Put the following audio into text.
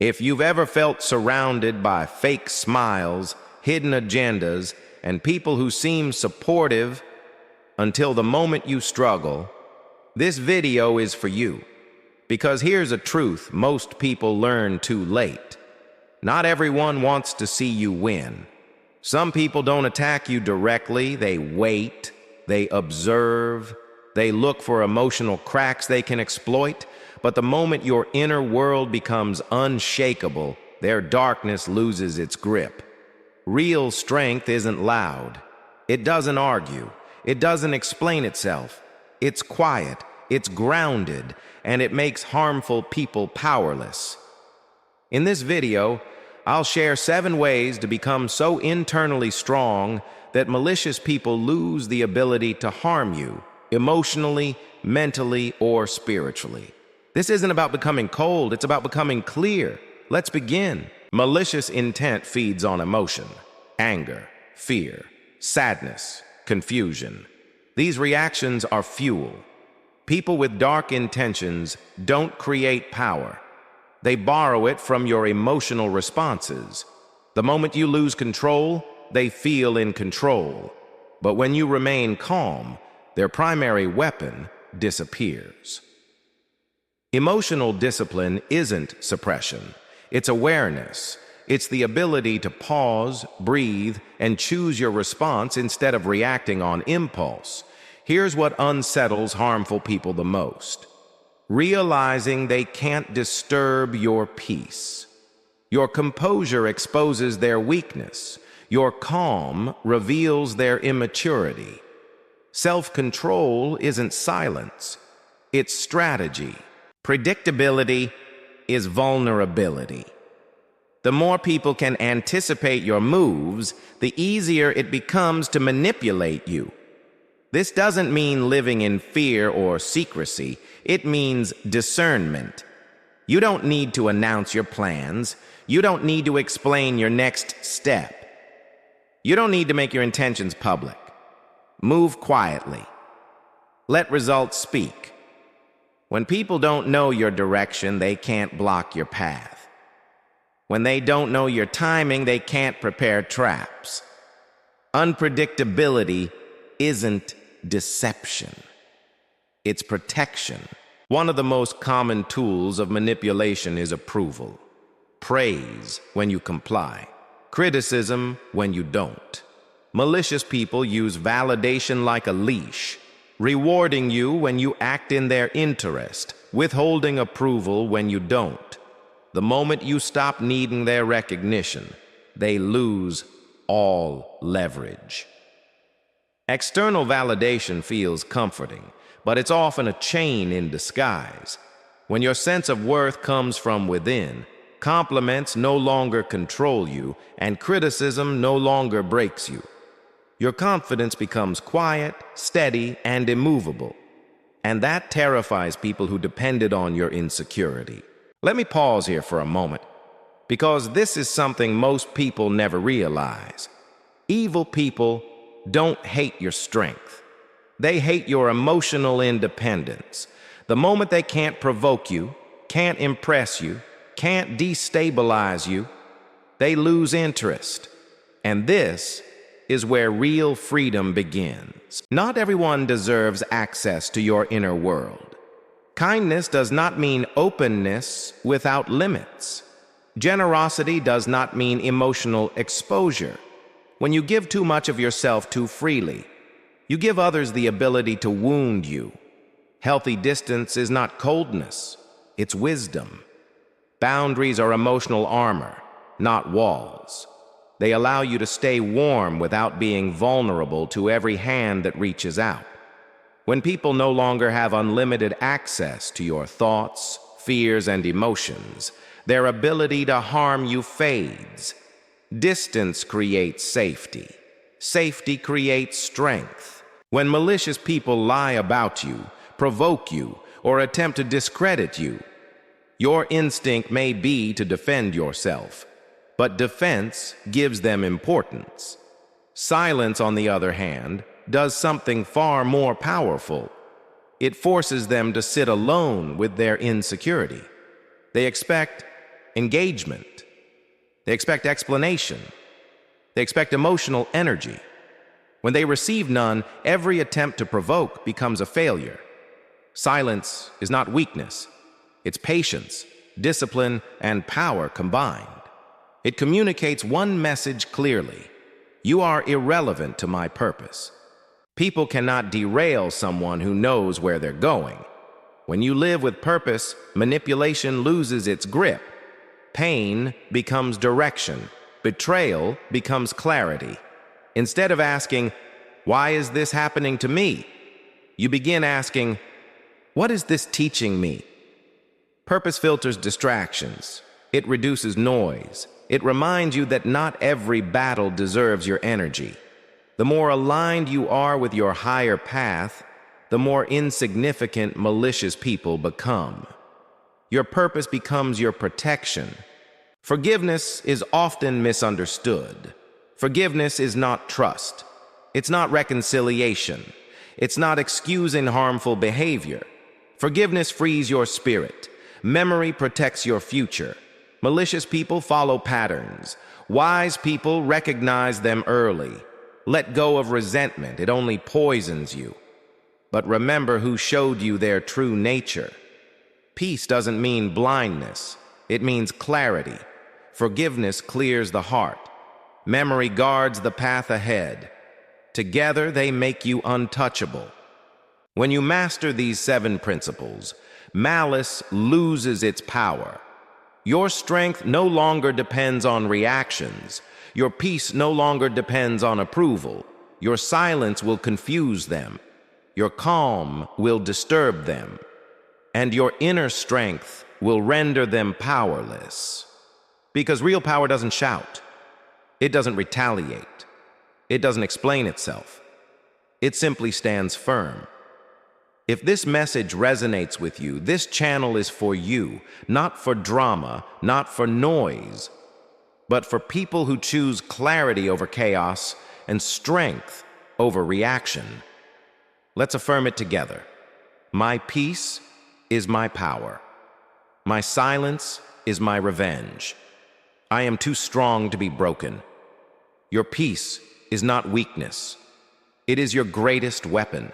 If you've ever felt surrounded by fake smiles, hidden agendas, and people who seem supportive until the moment you struggle, this video is for you. Because here's a truth most people learn too late. Not everyone wants to see you win. Some people don't attack you directly. They wait, they observe, they look for emotional cracks they can exploit. But the moment your inner world becomes unshakable, their darkness loses its grip. Real strength isn't loud. It doesn't argue. It doesn't explain itself. It's quiet, it's grounded, and it makes harmful people powerless. In this video, I'll share 7 ways to become so internally strong that malicious people lose the ability to harm you, emotionally, mentally, or spiritually. This isn't about becoming cold, it's about becoming clear. Let's begin. Malicious intent feeds on emotion, anger, fear, sadness, confusion. These reactions are fuel. People with dark intentions don't create power. They borrow it from your emotional responses. The moment you lose control, they feel in control. But when you remain calm, their primary weapon disappears. Emotional discipline isn't suppression. It's awareness. It's the ability to pause, breathe, and choose your response instead of reacting on impulse. Here's what unsettles harmful people the most: realizing they can't disturb your peace. Your composure exposes their weakness. Your calm reveals their immaturity. Self-control isn't silence, it's strategy. Predictability is vulnerability. The more people can anticipate your moves, the easier it becomes to manipulate you. This doesn't mean living in fear or secrecy. It means discernment. You don't need to announce your plans. You don't need to explain your next step. You don't need to make your intentions public. Move quietly. Let results speak. When people don't know your direction, they can't block your path. When they don't know your timing, they can't prepare traps. Unpredictability isn't deception. It's protection. One of the most common tools of manipulation is approval. Praise when you comply. Criticism when you don't. Malicious people use validation like a leash, rewarding you when you act in their interest, withholding approval when you don't. The moment you stop needing their recognition, they lose all leverage. External validation feels comforting, but it's often a chain in disguise. When your sense of worth comes from within, compliments no longer control you, and criticism no longer breaks you. Your confidence becomes quiet, steady, and immovable. And that terrifies people who depended on your insecurity. Let me pause here for a moment, because this is something most people never realize. Evil people don't hate your strength. They hate your emotional independence. The moment they can't provoke you, can't impress you, can't destabilize you, they lose interest. And this is where real freedom begins. Not everyone deserves access to your inner world. Kindness does not mean openness without limits. Generosity does not mean emotional exposure. When you give too much of yourself too freely, you give others the ability to wound you. Healthy distance is not coldness, it's wisdom. Boundaries are emotional armor, not walls. They allow you to stay warm without being vulnerable to every hand that reaches out. When people no longer have unlimited access to your thoughts, fears, and emotions, their ability to harm you fades. Distance creates safety. Safety creates strength. When malicious people lie about you, provoke you, or attempt to discredit you, your instinct may be to defend yourself. But defense gives them importance. Silence, on the other hand, does something far more powerful. It forces them to sit alone with their insecurity. They expect engagement. They expect explanation. They expect emotional energy. When they receive none, every attempt to provoke becomes a failure. Silence is not weakness. It's patience, discipline, and power combined. It communicates one message clearly. You are irrelevant to my purpose. People cannot derail someone who knows where they're going. When you live with purpose, manipulation loses its grip. Pain becomes direction. Betrayal becomes clarity. Instead of asking, "Why is this happening to me?" you begin asking, "What is this teaching me?" Purpose filters distractions. It reduces noise. It reminds you that not every battle deserves your energy. The more aligned you are with your higher path, the more insignificant malicious people become. Your purpose becomes your protection. Forgiveness is often misunderstood. Forgiveness is not trust. It's not reconciliation. It's not excusing harmful behavior. Forgiveness frees your spirit. Memory protects your future. Malicious people follow patterns. Wise people recognize them early. Let go of resentment. It only poisons you. But remember who showed you their true nature. Peace doesn't mean blindness. It means clarity. Forgiveness clears the heart. Memory guards the path ahead. Together, they make you untouchable. When you master these 7 principles, malice loses its power. Your strength no longer depends on reactions. Your peace no longer depends on approval. Your silence will confuse them. Your calm will disturb them. And your inner strength will render them powerless. Because real power doesn't shout. It doesn't retaliate. It doesn't explain itself. It simply stands firm. If this message resonates with you, this channel is for you, not for drama, not for noise, but for people who choose clarity over chaos and strength over reaction. Let's affirm it together. My peace is my power. My silence is my revenge. I am too strong to be broken. Your peace is not weakness. It is your greatest weapon.